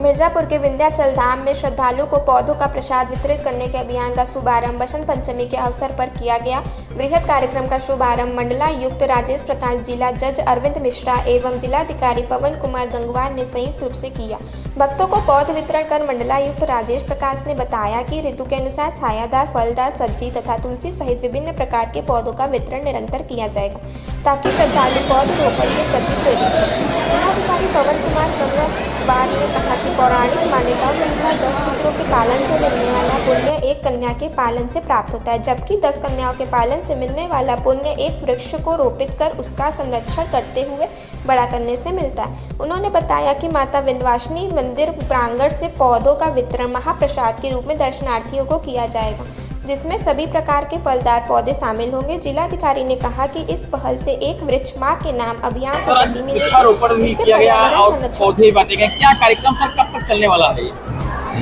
मिर्जापुर के विंध्याचल धाम में श्रद्धालुओं को पौधों का प्रसाद वितरित करने के अभियान का शुभारंभ बसंत पंचमी के अवसर पर किया गया। बृहद कार्यक्रम का शुभारंभ मंडलायुक्त राजेश प्रकाश, जिला जज अरविंद मिश्रा एवं जिलाधिकारी पवन कुमार गंगवार ने संयुक्त रूप से किया। भक्तों को पौध वितरण कर मंडलायुक्त राजेश प्रकाश ने बताया कि ऋतु के अनुसार छायादार, फलदार सब्जी तथा तुलसी सहित विभिन्न प्रकार के पौधों का वितरण निरंतर किया जाएगा ताकि श्रद्धालु पौधरोपण के प्रति प्रेरित हों। जिलाधिकारी पवन कुमार गंगवार ने कहा कि पौराणिक मान्यताओं के अनुसार 10 पुत्रों के पालन से मिलने वाला पुण्य एक कन्या के पालन से प्राप्त होता है, जबकि 10 कन्याओं के पालन से मिलने वाला पुण्य एक वृक्ष को रोपित कर उसका संरक्षण करते हुए बड़ा करने से मिलता है। उन्होंने बताया कि माता विंध्यवासिनी मंदिर प्रांगण से पौधों का वितरण महाप्रसाद के रूप में दर्शनार्थियों को किया जाएगा, जिसमें सभी प्रकार के फलदार पौधे शामिल होंगे। जिलाधिकारी ने कहा कि इस पहल से एक वृक्ष मां के नाम अभियान को गति मिलेगी। वृक्षारोपण भी किया गया और पौधे बांटे गए। क्या कार्यक्रम सर कब तक चलने वाला है?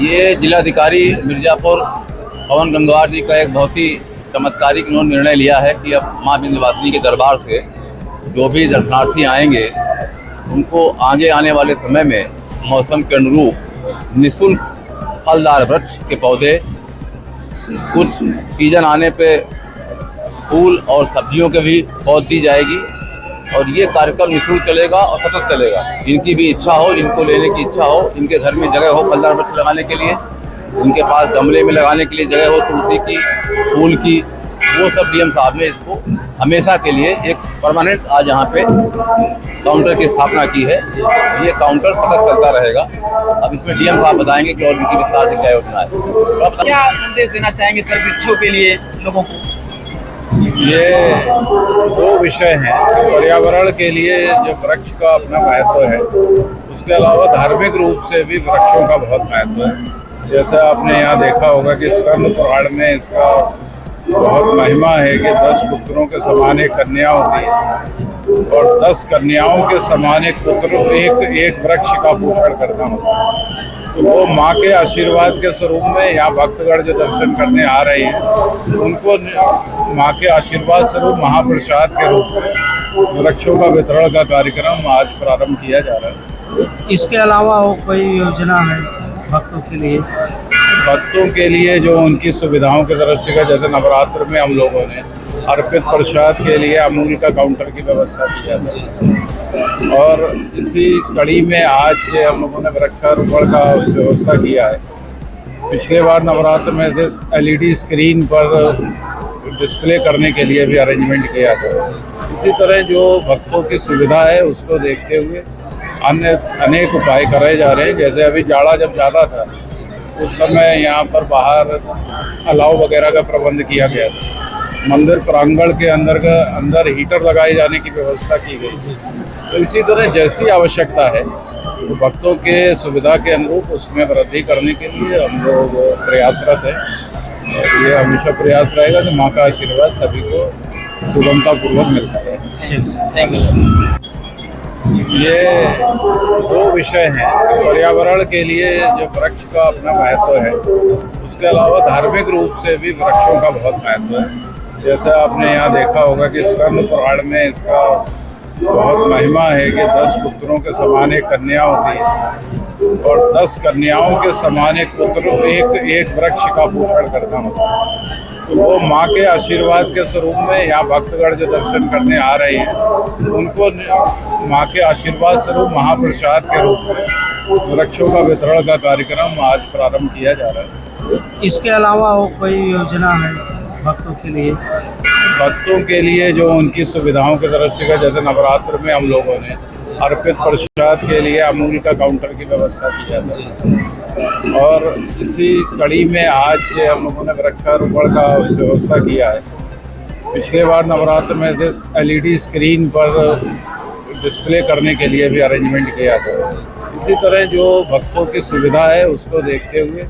ये जिलाधिकारी मिर्जापुर पवन गंगवार जी का एक बहुत ही चमत्कारिक निर्णय लिया है कि अब मां विंध्यवासिनी के दरबार से जो भी दर्शनार्थी आएंगे उनको आगे आने वाले समय में मौसम के अनुरूप निःशुल्क फलदार वृक्ष के पौधे, कुछ सीजन आने पे फूल और सब्जियों के भी पौध दी जाएगी और ये कार्यक्रम निःशुल्क चलेगा और सतत चलेगा। जिनकी भी इच्छा हो, जिनको लेने की इच्छा हो, जिनके घर में जगह हो फलदार वृक्ष लगाने के लिए, उनके पास गमले में लगाने के लिए जगह हो तुलसी की, फूल की, वो सब डीएम साहब ने इसको हमेशा के लिए एक परमानेंट आज यहाँ पे काउंटर की स्थापना की है। ये काउंटर सतत चलता रहेगा। अब इसमें डीएम साहब बताएंगे कि और इनकी विस्तार से क्या योजना है। तो क्या संदेश देना चाहेंगे सर वृक्षों के लिए लोगों को? ये दो विषय हैं। पर्यावरण के लिए जो वृक्ष का अपना महत्व है, उसके अलावा धार्मिक रूप से भी वृक्षों का बहुत महत्व है। जैसे आपने यहाँ देखा होगा कि स्कंद पुराण में इसका बहुत महिमा है कि 10 पुत्रों के समान एक कन्या होती है और 10 कन्याओं के समान एक पुत्र एक वृक्ष का पोषण करना होता है। तो वो माँ के आशीर्वाद के स्वरूप में यहाँ भक्तगण जो दर्शन करने आ रहे हैं उनको माँ के आशीर्वाद स्वरूप महाप्रसाद के रूप में वृक्षों का वितरण का कार्यक्रम आज प्रारंभ किया जा रहा है। इसके अलावा और कोई योजना है भक्तों के लिए? भक्तों के लिए जो उनकी सुविधाओं की तरफ से, जैसे नवरात्र में हम लोगों ने अर्पित प्रसाद के लिए अमूल का काउंटर की व्यवस्था की जाती है और इसी कड़ी में आज से हम लोगों ने वृक्षारोपण का व्यवस्था किया है। पिछले बार नवरात्र में से LED स्क्रीन पर डिस्प्ले करने के लिए भी अरेंजमेंट किया था। इसी तरह जो भक्तों की सुविधा है उसको देखते हुए अन्य अनेक उपाय करे जा रहे हैं। जैसे अभी जाड़ा जब ज़्यादा था उस समय यहाँ पर बाहर अलाव वगैरह का प्रबंध किया गया था। मंदिर प्रांगण के अंदर हीटर लगाए जाने की व्यवस्था की गई। तो इसी तरह जैसी आवश्यकता है तो भक्तों के सुविधा के अनुरूप उसमें वृद्धि करने के लिए हम लोग प्रयासरत हैं और ये हमेशा प्रयास रहेगा कि माँ का आशीर्वाद सभी को सुगमतापूर्वक मिलता रहे। ये दो विषय हैं। पर्यावरण के लिए जो वृक्ष का अपना महत्व है, उसके अलावा धार्मिक रूप से भी वृक्षों का बहुत महत्व है। जैसे आपने यहाँ देखा होगा कि स्कंद पुराण में इसका बहुत महिमा है कि 10 पुत्रों के समान एक कन्या होती है और 10 कन्याओं के समान एक पुत्र एक वृक्ष का पोषण करना होता है। तो वो माँ के आशीर्वाद के स्वरूप में यहाँ भक्तगण जो दर्शन करने आ रहे हैं उनको माँ के आशीर्वाद स्वरूप महाप्रसाद के रूप में वृक्षों का वितरण का कार्यक्रम आज प्रारंभ किया जा रहा है। इसके अलावा और कोई योजना है भक्तों के लिए? भक्तों के लिए जो उनकी सुविधाओं की तरफ से, जैसे नवरात्र में हम लोगों ने अर्पित प्रसाद के लिए अमूल का काउंटर की व्यवस्था की जाती है और इसी कड़ी में आज से हम लोगों ने वृक्षारोपण का व्यवस्था किया है। पिछले बार नवरात्र में से LED स्क्रीन पर डिस्प्ले करने के लिए भी अरेंजमेंट किया था। इसी तरह जो भक्तों की सुविधा है उसको देखते हुए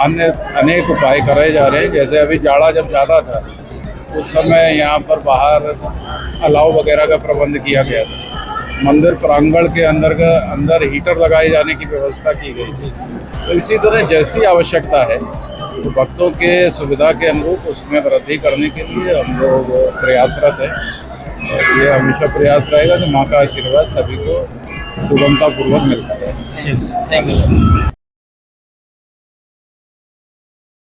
अन्य अनेक उपाय करे जा रहे हैं। जैसे अभी जाड़ा जब ज़्यादा था उस समय यहाँ पर बाहर अलाव वगैरह का प्रबंध किया गया था। मंदिर प्रांगण के अंदर हीटर लगाए जाने की व्यवस्था की गई। तो इसी तरह जैसी आवश्यकता है तो भक्तों के सुविधा के अनुरूप उसमें वृद्धि करने के लिए हम लोग प्रयासरत हैं और ये हमेशा प्रयास रहेगा कि माँ का आशीर्वाद सभी को सुगमतापूर्वक मिलता है। ठीक थैंक यू सर।